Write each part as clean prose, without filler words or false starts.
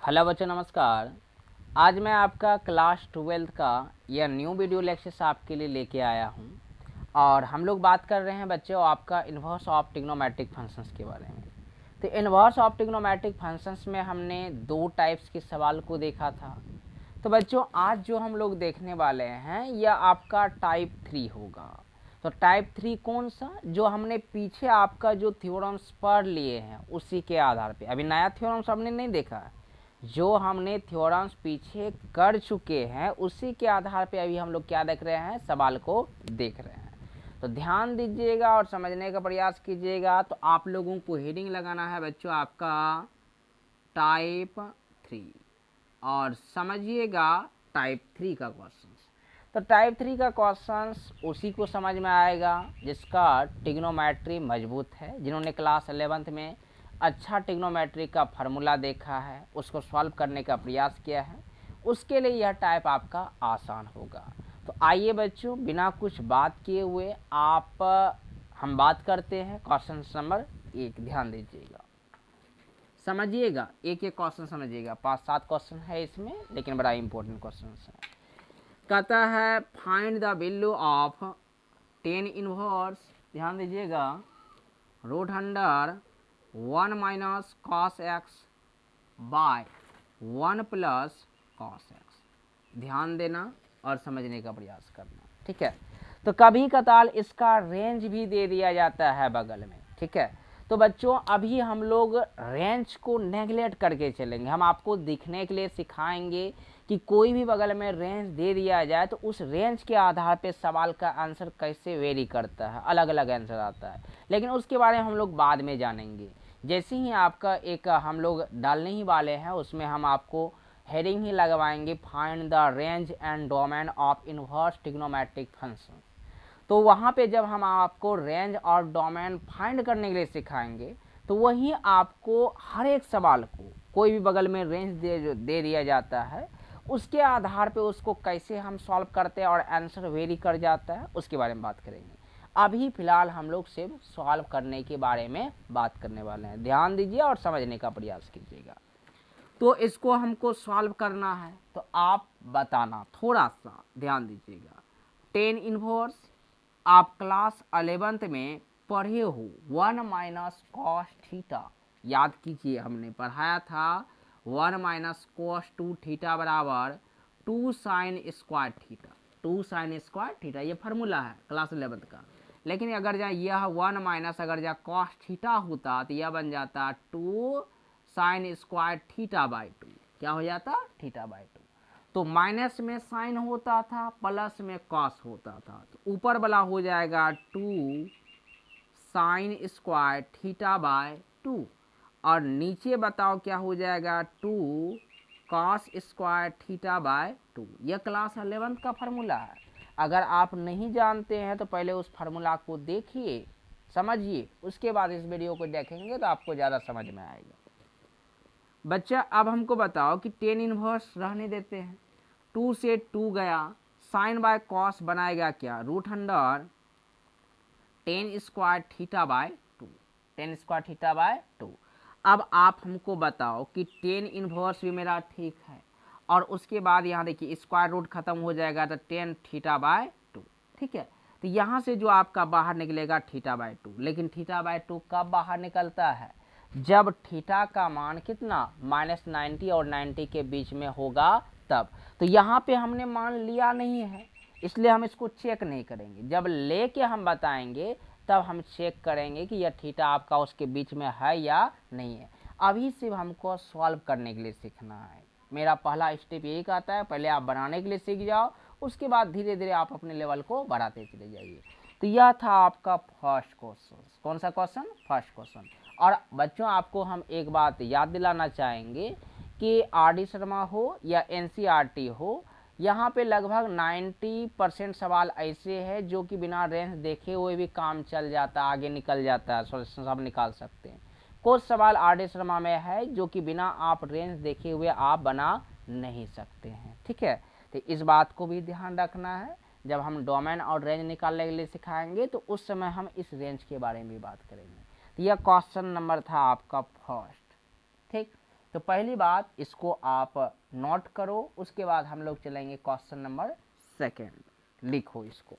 Hello बच्चों, नमस्कार। आज मैं आपका क्लास 12th का यह न्यू वीडियो लेक्चर आपके लिए लेके आया हूं और हम लोग बात कर रहे हैं बच्चों आपका इन्वर्स ऑफ ट्रिग्नोमेट्रिक फंक्शंस के बारे में। तो इन्वर्स ऑफ ट्रिग्नोमेट्रिक फंक्शंस में हमने दो टाइप्स के सवाल को देखा था। तो बच्चों आज जो हम लोग देखने वाले हैं यह आपका टाइप 3 होगा। तो टाइप 3 कौन सा, जो हमने पीछे आपका जो थ्योरम्स पढ़ लिए हैं उसी के आधार पे। अभी नया थ्योरम्स हमने नहीं देखा है, जो हमने थ्योरम्स पीछे कर चुके हैं उसी के आधार पे अभी हम लोग क्या देख रहे हैं, सवाल को देख रहे हैं। तो ध्यान दीजिएगा और समझने का प्रयास कीजिएगा। तो आप लोगों को हेडिंग लगाना है बच्चों आपका टाइप 3 और समझिएगा टाइप 3 का क्वेश्चन। तो टाइप 3 का क्वेश्चन उसी को समझ में आएगा जिसका ट्रिग्नोमेट्री मजबूत है, जिन्होंने क्लास 11th में अच्छा ट्रिग्नोमेट्री का फार्मूला देखा है, उसको सॉल्व करने का प्रयास किया है, उसके लिए यह टाइप आपका आसान होगा। तो आइए बच्चों बिना कुछ बात किए हुए हम बात करते हैं क्वेश्चन नंबर 1। ध्यान दीजिएगा, समझिएगा, एक एक क्वेश्चन समझिएगा। 5-7 क्वेश्चन है इसमें, लेकिन बड़ा इंपॉर्टेंट क्वेश्चन है। कहता है find the value of tan inverse, ध्यान दीजिएगा, root under 1 minus cos x by 1 plus cos x. ध्यान देना और समझने का प्रयास करना, ठीक है। तो कभी कताल इसका रेंज भी दे दिया जाता है बगल में, ठीक है। तो बच्चों अभी हम लोग रेंज को नेगलेक्ट करके चलेंगे। हम आपको दिखने के लिए सिखाएंगे कि कोई भी बगल में रेंज दे दिया जाए तो उस रेंज के आधार पे सवाल का आंसर कैसे वेरी करता है, अलग अलग आंसर आता है, लेकिन उसके बारे में हम लोग बाद में जानेंगे। जैसे ही आपका एक हम लोग डालने ही वाले हैं, उसमें हम आपको हेडिंग ही लगवाएंगे find the range and domain of inverse trigonometric function. तो वहाँ पे जब हम आपको रेंज और डोमेन फाइंड करने के लिए सिखाएंगे तो वही आपको हर एक सवाल को कोई भी बगल में रेंज दे दिया जाता है, उसके आधार पे उसको कैसे हम सॉल्व करते हैं और आंसर वेरी कर जाता है, उसके बारे में बात करेंगे। अभी फिलहाल हम लोग सिर्फ सॉल्व करने के बारे में बात करने वाले हैं। ध्यान दीजिए और समझने का प्रयास कीजिएगा। तो इसको हमको सॉल्व करना है, तो आप बताना, थोड़ा सा ध्यान दीजिएगा। टेन इनवर्स आप क्लास 11th में पढ़े हो 1 माइनस कॉस थीटा, याद कीजिए हमने पढ़ाया था 1 माइनस कॉस 2 थीटा बराबर 2 sine square theta. 2 sine square theta ये फार्मूला है क्लास 11th का। लेकिन अगर जा यह 1 माइनस अगर जा कॉस थीटा होता तो यह बन जाता 2 साइन स्क्वायर थीटा बाई 2। क्या हो जाता? Theta by 2। तो माइनस में साइन होता था, प्लस में कॉस होता था, तो ऊपर वाला हो जाएगा 2 साइन स्क्वायर थीटा बाय 2 और नीचे बताओ क्या हो जाएगा 2 कॉस स्क्वायर थीटा बाय 2। यह क्लास 11th का फार्मूला है। अगर आप नहीं जानते हैं तो पहले उस फार्मूला को देखिए, समझिए, उसके बाद इस वीडियो को देखेंगे तो आपको ज़्यादा समझ में आएगा। बच्चा अब हमको बताओ कि टेन इनवर्स रहने देते हैं, 2 से 2 गया, साइन बाय कॉस बनाएगा क्या, root under 10 square theta by 2। 10 square theta by 2। अब आप हमको बताओ कि टेन इनवर्स भी मेरा ठीक है और उसके बाद यहाँ देखिए स्क्वायर रूट खत्म हो जाएगा तो 10 थीटा बाय 2, ठीक है। तो यहाँ से जो आपका बाहर निकलेगा थीटा बाय 2, लेकिन थीटा बाय 2 कब बाहर निकलता है, जब थीटा का मान कितना -90 और 90 के बीच में होगा तब। तो यहाँ पे हमने मान लिया नहीं है, इसलिए हम इसको चेक नहीं करेंगे। जब लेके हम बताएंगे तब हम चेक करेंगे कि यह थीटा आपका उसके बीच में है या नहीं है। अभी सिर्फ हमको सॉल्व करने के लिए सीखना है। मेरा पहला स्टेप यही कहता है, पहले आप बनाने के लिए सीख जाओ, उसके बाद धीरे धीरे आप अपने लेवल को बढ़ाते चले जाइए। तो यह था आपका फर्स्ट क्वेश्चन। कौन सा क्वेश्चन? First question. और बच्चों आपको हम एक बात याद दिलाना चाहेंगे कि आर.डी. शर्मा हो या एनसीईआरटी हो, यहाँ पे लगभग 90% सवाल ऐसे हैं जो कि बिना रेंज देखे हुए भी काम चल जाता है, आगे निकल जाता है, सॉल्यूशन सब निकाल सकते हैं। कुछ सवाल आर.डी. शर्मा में है जो कि बिना आप रेंज देखे हुए आप बना नहीं सकते हैं, ठीक है। तो इस बात को भी ध्यान रखना है। जब हम डोमेन और रेंज निकालने के लिए सिखाएंगे तो उस समय हम इस रेंज के बारे में भी बात करेंगे। तो यह क्वेश्चन नंबर था आपका फर्स्ट, ठीक। तो पहली बात इसको आप नोट करो, उसके बाद हम लोग चलेंगे क्वेश्चन नंबर सेकेंड। लिखो इसको।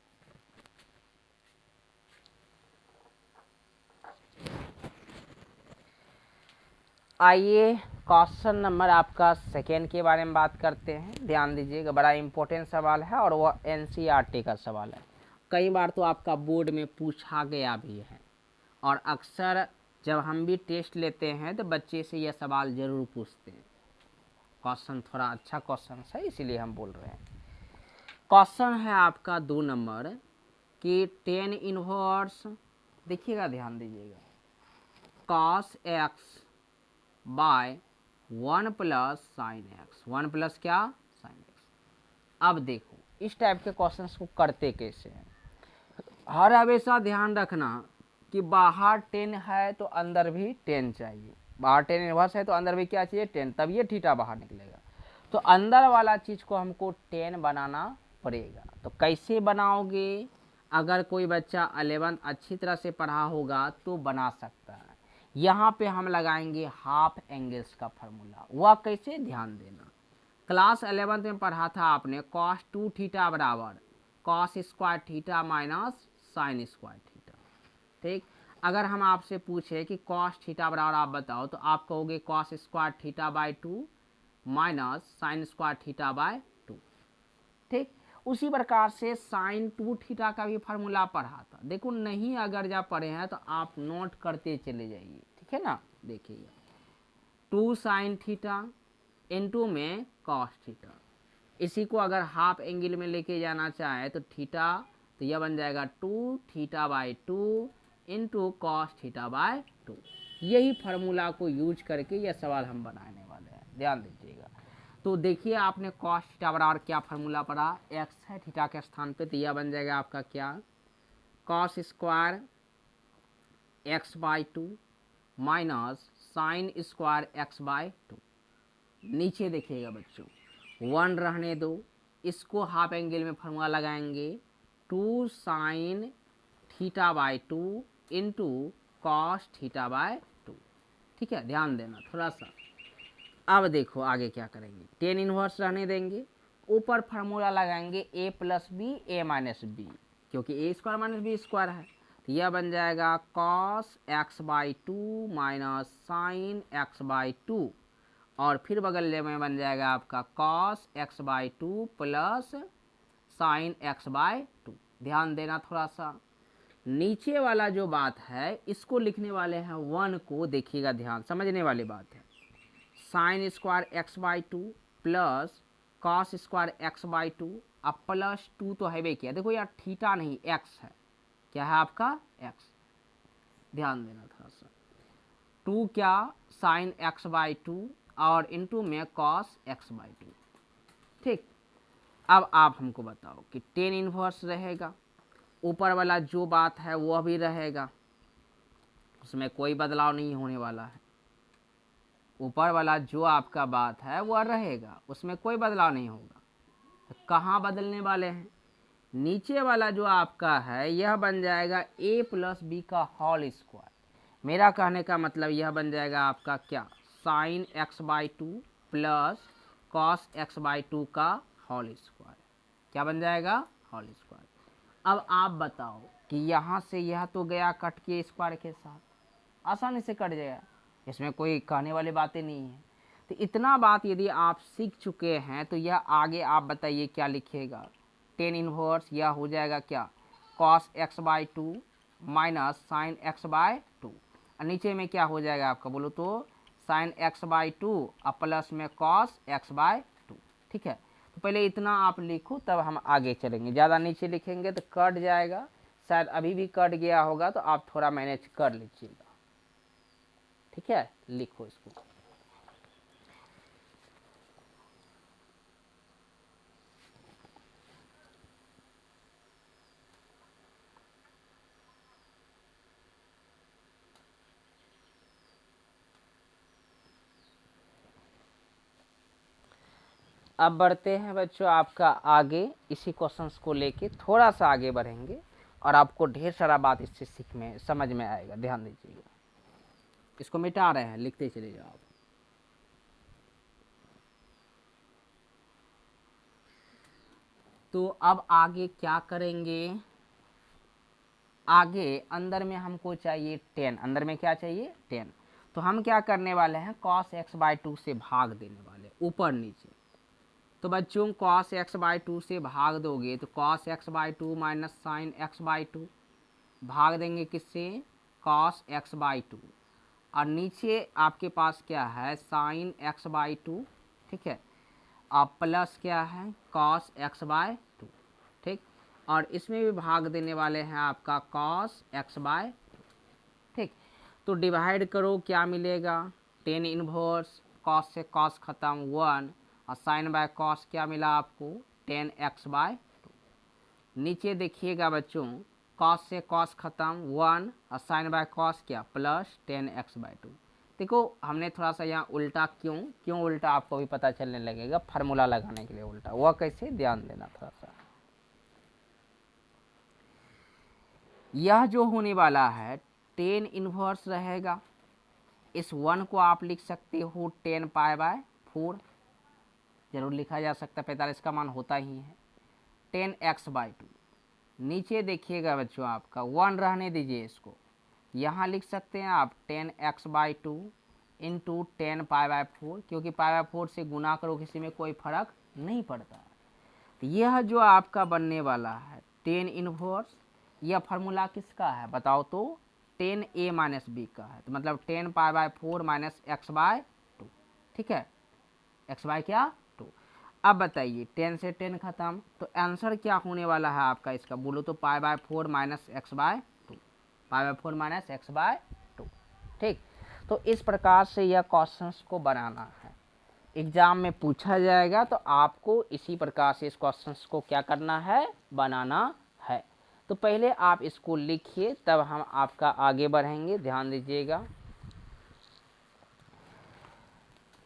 आइए क्वेश्चन नंबर आपका सेकेंड के बारे में बात करते हैं। ध्यान दीजिएगा, बड़ा इंपॉर्टेंट सवाल है और वह एनसीईआरटी का सवाल है। कई बार तो आपका बोर्ड में पूछा गया भी है, और अक्सर जब हम भी टेस्ट लेते हैं तो बच्चे से यह सवाल जरूर पूछते हैं। क्वेश्चन थोड़ा अच्छा क्वेश्चन है, इसीलिए हम बोल रहे हैं। क्वेश्चन है आपका 2 नंबर कि टेन इनवर्स, देखिएगा ध्यान दीजिएगा, cos x by 1 plus sine x, 1 plus क्या, साइन एक्स। अब देखो इस टाइप के क्वेश्चंस को करते कैसे हैं। हर हमेशा ध्यान रखना कि बाहर 10 है तो अंदर भी 10 चाहिए, बाहर 10 इनवर्स है तो अंदर भी क्या चाहिए, 10, तब ये थीटा बाहर निकलेगा। तो अंदर वाला चीज़ को हमको 10 बनाना पड़ेगा। तो कैसे बनाओगे? अगर कोई बच्चा 11 अच्छी तरह से पढ़ा होगा तो बना सकता है। यहाँ पे हम लगाएंगे हाफ एंगल्स का फॉर्मूला। वह कैसे, ध्यान देना, क्लास 11 में पढ़ा था आपने cos 2 थीटा बराबर cos square theta minus sine square theta. ठीक, अगर हम आपसे पूछे कि cos थीटा बराबर आप बताओ, तो आप कहोगे cos square theta by 2 minus sine square theta by 2। ठीक, उसी प्रकार से साइन 2 थीटा का भी फार्मूला पढ़ा था। देखो नहीं अगर जब पढ़े हैं तो आप नोट करते चले जाइए, ठीक है ना। देखिए 2 साइन थीटा इनटू में कॉस थीटा, इसी को अगर हाफ एंगल में लेके जाना चाहे तो थीटा, तो यह बन जाएगा 2 theta by 2 into cos theta by 2। यही फार्मूला को यूज करके यह सवाल हम बनाने वाले हैं, ध्यान दीजिएगा। तो देखिए आपने कॉस थीटा बराबर क्या फार्मूला पढ़ा, एक्स है थीटा के स्थान पे, तो यह बन जाएगा आपका क्या, cos square x by 2 minus sine square x by 2। नीचे देखिएगा बच्चों 1 रहने दो, इसको हाफ एंगल में फार्मूला लगाएंगे 2 sine theta by 2 into cos theta by 2। ठीक है, ध्यान देना थोड़ा सा। अब देखो आगे क्या करेंगे, 10 इनवर्स रहने देंगे, ऊपर फार्मूला लगाएंगे a plus B A minus B, क्योंकि A square minus B square है। तो यह बन जाएगा cos x by 2 minus sine x by 2, और फिर बगल में बन जाएगा आपका cos x by 2 plus sine x by 2। ध्यान देना थोड़ा सा, नीचे वाला जो बात है इसको लिखने वाले हैं 1 को, देखिएगा ध्यान, समझने वाली बात है। Sine square x by 2 plus cos square x by 2, अब प्लस 2 तो है किया, देखो यार थीटा नहीं एक्स है, क्या है आपका एक्स, ध्यान देना थोड़ा सा। 2 क्या, साइन एक्स बाई 2 और इनटू में कॉस एक्स बाई 2। ठीक, अब आप हमको बताओ कि 10 इनवर्स रहेगा, ऊपर वाला जो बात है वह भी रहेगा, उसमें कोई बदलाव नहीं होने वाला है। ऊपर वाला जो आपका बात है वह रहेगा, उसमें कोई बदलाव नहीं होगा। तो कहाँ बदलने वाले हैं, नीचे वाला जो आपका है यह बन जाएगा a प्लस बी का होल स्क्वायर। मेरा कहने का मतलब यह बन जाएगा आपका क्या, sine x by 2 plus cos x by 2 का होल स्क्वायर। क्या बन जाएगा, होल स्क्वायर। अब आप बताओ कि यहाँ से यह तो गया कट के स्क्वायर के साथ, आसानी से कट जाएगा, इसमें कोई कहने वाली बातें नहीं है। तो इतना बात यदि आप सीख चुके हैं तो यह आगे आप बताइए क्या लिखिएगा, 10 इनवर्स यह हो जाएगा क्या, cos x by 2 minus sine x by 2, और नीचे में क्या हो जाएगा आपका बोलो तो साइन एक्स बाई 2 और प्लस में कॉस एक्स बाई 2। ठीक है, तो पहले इतना आप लिखो तब हम आगे चलेंगे, ज़्यादा नीचे लिखेंगे तो कट जाएगा, शायद अभी भी कट गया होगा, तो आप थोड़ा मैनेज कर लीजिएगा। ठीक है, लिखो इसको। अब बढ़ते हैं बच्चों आपका आगे, इसी क्वेश्चंस को लेके थोड़ा सा आगे बढ़ेंगे और आपको ढेर सारा बात इससे सीख में समझ में आएगा। ध्यान दीजिएगा, इसको मिटा रहे हैं, लिखते चले जाओ। तो अब आगे क्या करेंगे, आगे अंदर में हमको चाहिए 10, अंदर में क्या चाहिए 10। तो हम क्या करने वाले हैं, cos x/2 से भाग देने वाले ऊपर नीचे। तो बच्चों cos x/2 से भाग दोगे तो cos x/2 minus sign x/2, भाग देंगे किससे, cos x/2, और नीचे आपके पास क्या है साइन x/2, ठीक है, अब प्लस क्या है cos x/2, ठीक, और इसमें भी भाग देने वाले हैं आपका cos x/2, ठीक। तो डिवाइड करो क्या मिलेगा, 10 इनवर्स, cos से cos खत्म 1, और साइन बाय cos क्या मिला आपको 10x/2। नीचे देखिएगा बच्चों, cos से cos खत्म 1, और साइन बाय cos क्या प्लस 10x/2। देखो हमने थोड़ा सा यहाँ उल्टा क्यों उल्टा आपको भी पता चलने लगेगा, फार्मूला लगाने के लिए उल्टा, वह कैसे ध्यान देना थोड़ा सा। यह जो होने वाला है 10 इनवर्स रहेगा, इस 1 को आप लिख सकते हो 10π/4, जरूर लिखा जा सकता है, 45 का मान होता ही है, 10x/2। नीचे देखिएगा बच्चों आपका 1 रहने दीजिए, इसको यहाँ लिख सकते हैं आप 10x/2 इंटू 10π/4, क्योंकि π/4 से गुना करो किसी में कोई फर्क नहीं पड़ता है। तो यह जो आपका बनने वाला है 10 इनवर्स, यह फार्मूला किसका है बताओ तो, 10a माइनस बी का है, तो मतलब 10π/4 माइनस x/2, ठीक है, x/2। अब बताइए 10 से 10 खत्म, तो आंसर क्या होने वाला है आपका इसका, बोलो तो π/4 माइनस x/2, π/4 माइनस x/2, ठीक। तो इस प्रकार से यह क्वेश्चंस को बनाना है, एग्जाम में पूछा जाएगा, तो आपको इसी प्रकार से इस क्वेश्चंस को क्या करना है, बनाना है। तो पहले आप इसको लिखिए, तब हम आपका आगे बढ़ेंगे, ध्यान दीजिएगा।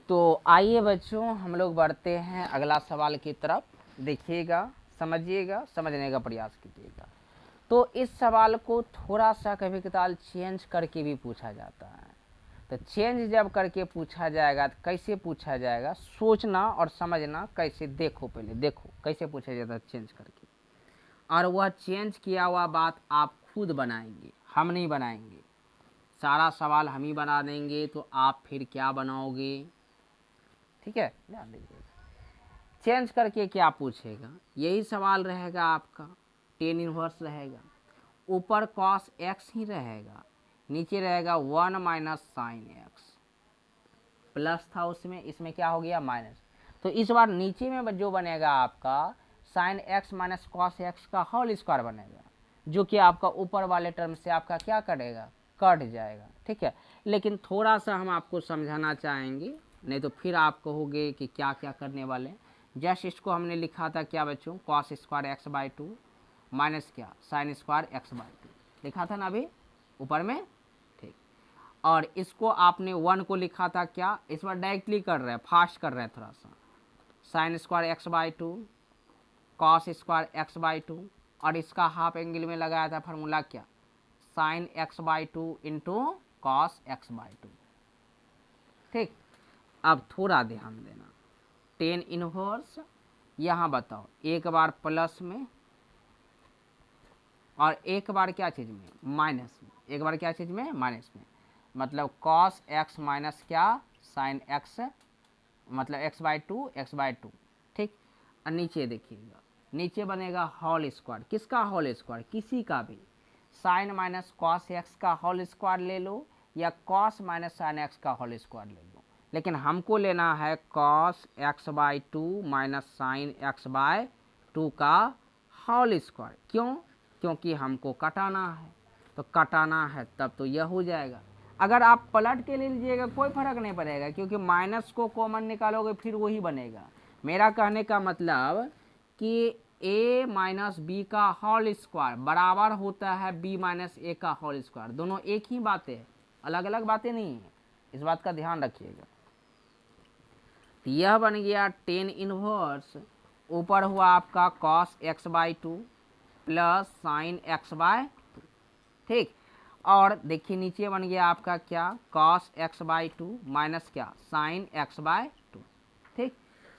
तो आइए बच्चों हम लोग बढ़ते हैं अगला सवाल की तरफ, देखिएगा, समझिएगा, समझने का प्रयास कीजिएगा। तो इस सवाल को थोड़ा सा कभी कदार चेंज करके भी पूछा जाता है, तो चेंज जब करके पूछा जाएगा तो कैसे पूछा जाएगा, सोचना और समझना कैसे, देखो पहले देखो कैसे पूछा जाता है चेंज करके, और वह चेंज किया हुआ बात आप खुद बनाएंगे, हम नहीं बनाएंगे, सारा सवाल हम ही बना देंगे, तो आप फिर क्या बनाओगे, ठीक है, ध्यान दीजिएगा। चेंज करके क्या पूछेगा, यही सवाल रहेगा आपका, 10 इनवर्स रहेगा, ऊपर cos x ही रहेगा, नीचे रहेगा 1 माइनस साइन x, प्लस था उसमें, इसमें क्या हो गया माइनस। तो इस बार नीचे में जो बनेगा आपका sine x minus cos x का होल स्क्वायर बनेगा, जो कि आपका ऊपर वाले टर्म से आपका क्या करेगा, कट जाएगा, ठीक है। लेकिन थोड़ा सा हम आपको समझाना चाहेंगे, नहीं तो फिर आप कहोगे कि क्या क्या करने वाले। जस्ट इसको हमने लिखा था क्या बच्चों, कॉस स्क्वायर x/2 माइनस क्या साइन स्क्वायर x/2 लिखा था ना अभी ऊपर में, ठीक। और इसको आपने 1 को लिखा था क्या, इस बार डायरेक्टली कर रहे हैं, फास्ट कर रहे हैं थोड़ा सा, sine square x/2 cos square x/2, और इसका हाफ एंगल में लगाया था फार्मूला क्या, sign x/2 into cos x/2, ठीक। अब थोड़ा ध्यान देना, 10 इनवर्स यहाँ बताओ, एक बार प्लस में और एक बार क्या चीज़ में, माइनस में, एक बार क्या चीज़ में, माइनस में, मतलब cos x माइनस क्या साइन x, मतलब x/2, ठीक। और नीचे देखिएगा, नीचे बनेगा होल स्क्वायर, किसका होल स्क्वायर, किसी का भी, साइन माइनस कॉस x का होल स्क्वायर ले लो, या cos माइनस साइन x का होल स्क्वायर ले लो, लेकिन हमको लेना है cos x/2 minus sign x/2 का होल स्क्वायर, क्यों, क्योंकि हमको कटाना है, तो कटाना है तब तो यह हो जाएगा। अगर आप पलट के ले लीजिएगा कोई फर्क नहीं पड़ेगा, क्योंकि माइनस को कॉमन निकालोगे फिर वही बनेगा। मेरा कहने का मतलब कि a माइनस बी का होल स्क्वायर बराबर होता है b माइनस ए का होल स्क्वायर, दोनों एक ही बातें है, अलग अलग बातें नहीं है, इस बात का ध्यान रखिएगा। यह बन गया 10 इनवर्स, ऊपर हुआ आपका cos x/2 plus sign x/2, ठीक। और देखिए नीचे बन गया आपका क्या, cos x/2 माइनस क्या साइन x/2, ठीक।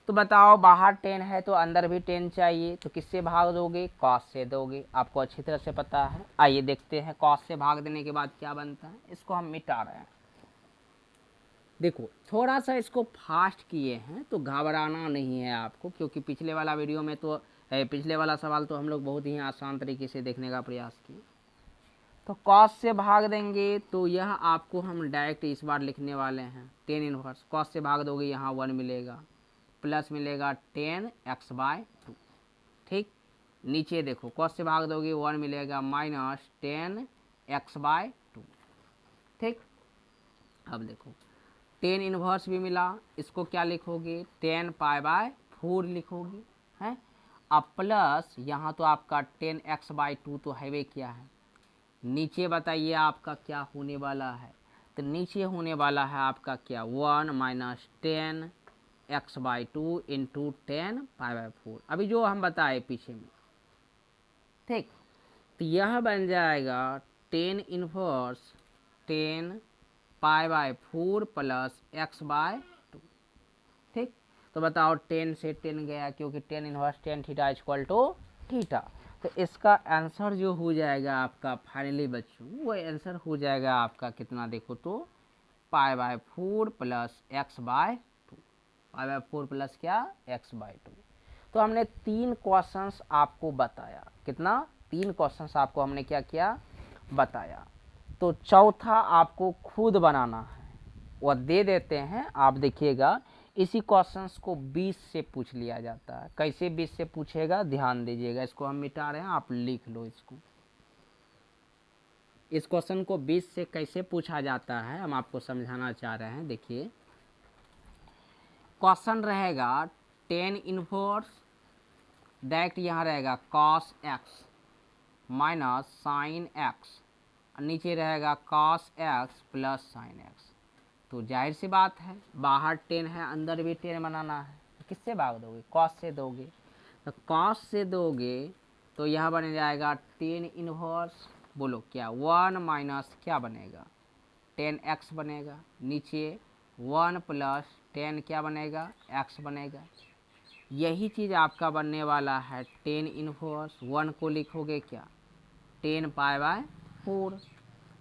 तो बताओ बाहर 10 है तो अंदर भी 10 चाहिए, तो किससे भाग दोगे? cos से दोगे, आपको अच्छी तरह से पता है। आइए देखते हैं cos से भाग देने के बाद क्या बनता है। इसको हम मिटा रहे हैं। देखो थोड़ा सा इसको फास्ट किए हैं तो घबराना नहीं है आपको, क्योंकि पिछले वाला वीडियो में तो पिछले वाला सवाल तो हम लोग बहुत ही आसान तरीके से देखने का प्रयास किए। तो cos से भाग देंगे तो यह आपको हम डायरेक्ट इस बार लिखने वाले हैं 10 इनवर्स। cos से भाग दोगे यहाँ 1 मिलेगा, प्लस मिलेगा 10x/2। ठीक, नीचे देखो cos से भाग दोगे 1 मिलेगा माइनस 10x/2। ठीक, अब देखो 10 इनवर्स भी मिला, इसको क्या लिखोगे? 10π/4 लिखोगे हैं। अब प्लस यहाँ तो आपका 10x/2 तो है वे क्या है, नीचे बताइए आपका क्या होने वाला है? तो नीचे होने वाला है आपका क्या? 1 माइनस 10x/2 इंटू 10π/4, अभी जो हम बताए पीछे में। ठीक, तो यह बन जाएगा 10 इनवर्स 10π/4 प्लस x/2। ठीक, तो बताओ 10 से 10 गया, क्योंकि 10 inverse 10 theta equal to theta. तो इसका आंसर जो हो जाएगा आपका फाइनली बच्चों, वो आंसर हो जाएगा आपका कितना? देखो तो π/4 प्लस x/2, π/4 प्लस क्या? x/2। तो हमने 3 क्वेश्चंस आपको बताया। कितना? 3 क्वेश्चंस आपको हमने क्या किया? बताया। तो चौथा आपको खुद बनाना है, वह दे देते हैं। आप देखिएगा इसी क्वेश्चंस को 20 से पूछ लिया जाता है। कैसे 20 से पूछेगा ध्यान दीजिएगा। इसको हम मिटा रहे हैं, आप लिख लो इसको। इस क्वेश्चन को 20 से कैसे पूछा जाता है हम आपको समझाना चाह रहे हैं। देखिए क्वेश्चन रहेगा 10 इनवर्स, डायरेक्ट यहाँ रहेगा cos x minus sine x, नीचे रहेगा cos x plus sine x। तो जाहिर सी बात है बाहर 10 है अंदर भी 10 बनाना है। किससे भाग दोगे? cos से दोगे। तो cos से दोगे तो यह बन जाएगा 10 इनवर्स, बोलो क्या? 1 माइनस क्या बनेगा? 10x बनेगा, नीचे 1 प्लस 10 क्या बनेगा? x बनेगा। यही चीज़ आपका बनने वाला है 10 इनवर्स। 1 को लिखोगे क्या? 10π/4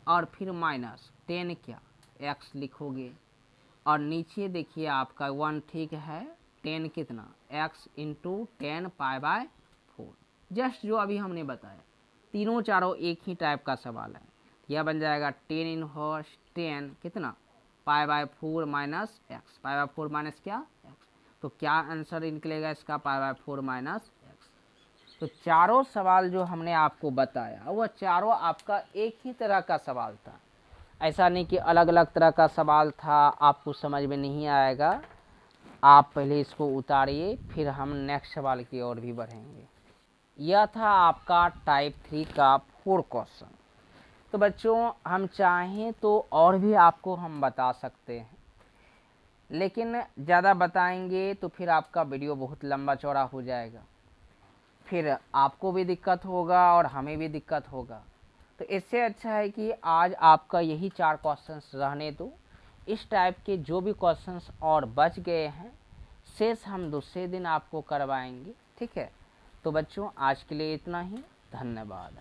और फिर माइनस 10 क्या? x लिखोगे। और नीचे देखिए आपका 1 ठीक है, 10 कितना? x into 10π/4। जस्ट जो अभी हमने बताया, तीनों चारों एक ही टाइप का सवाल है। यह बन जाएगा 10 इनवर्स 10 कितना? π/4 माइनस x, π/4 माइनस क्या? x। तो क्या आंसर निकलेगा इसका? π/4 माइनस x। तो चारों सवाल जो हमने आपको बताया वह चारों आपका एक ही तरह का सवाल था। ऐसा नहीं कि अलग अलग तरह का सवाल था, आपको समझ में नहीं आएगा। आप पहले इसको उतारिए, फिर हम नेक्स्ट सवाल की ओर भी बढ़ेंगे। यह था आपका टाइप 3 का 4 क्वेश्चन। तो बच्चों हम चाहें तो और भी आपको हम बता सकते हैं, लेकिन ज़्यादा बताएंगे तो फिर आपका वीडियो बहुत लंबा चौड़ा हो जाएगा, फिर आपको भी दिक्कत होगा और हमें भी दिक्कत होगा। तो इससे अच्छा है कि आज आपका यही 4 क्वेश्चंस रहने दो। इस टाइप के जो भी क्वेश्चंस और बच गए हैं शेष हम दूसरे दिन आपको करवाएंगे। ठीक है, तो बच्चों आज के लिए इतना ही। धन्यवाद।